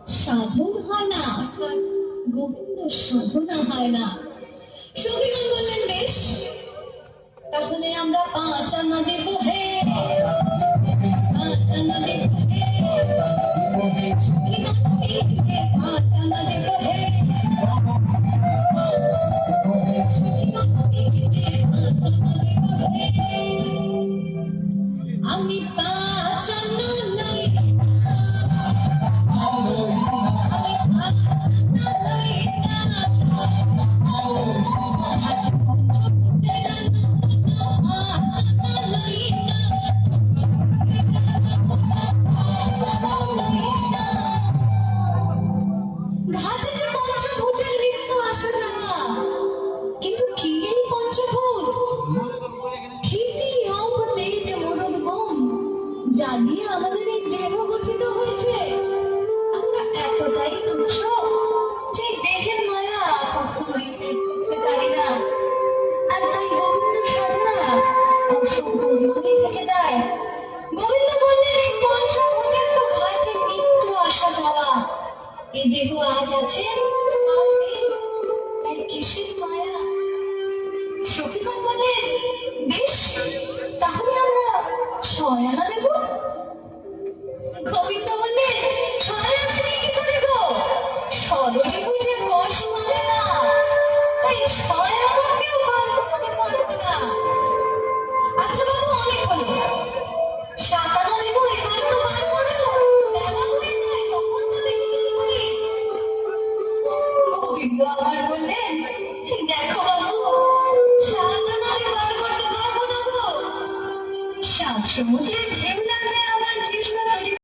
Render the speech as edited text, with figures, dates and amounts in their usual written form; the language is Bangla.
সাধন হয় না, অর্থাৎ গোবিন্দ সাধনা হয় না। সখীগণ বললেন, বেশ, তাহলে আমরা 5 আনা দেব হে, 5 আনা দেব হে, সখীগণ বললে 5 আনা দেব হে, সখীগণ বললে 5 আনা দেব হে। আমি 5 আনা লই, ঘাটে যে পঞ্চভূতের নৃত্য আসে না, কিন্তু কি এই পঞ্চভূত? ক্ষিতি অঙ্গ তেজ মরদ বোম, যা দিয়ে আমাদের এই দেহ গঠিত হয়েছে। আমরা এতটাই তুচ্ছ যে দেহের মায়া কখনোই ত্যাগ করতে পারি না। আর তাই গোবিন্দ সাধনা অসংখ্য জীবনে থেকে যায়। গোবিন্দ বললেন, এই পঞ্চভূতের তো ঘাটে নিত্য আসা যাওয়া, এই দেহ আজ আছে কাল নেই, তাই কিসের মায়া? সখীগণ বলেন, বেশ, তাহলে আমরা 6 আনা দেব। গোবিন্দ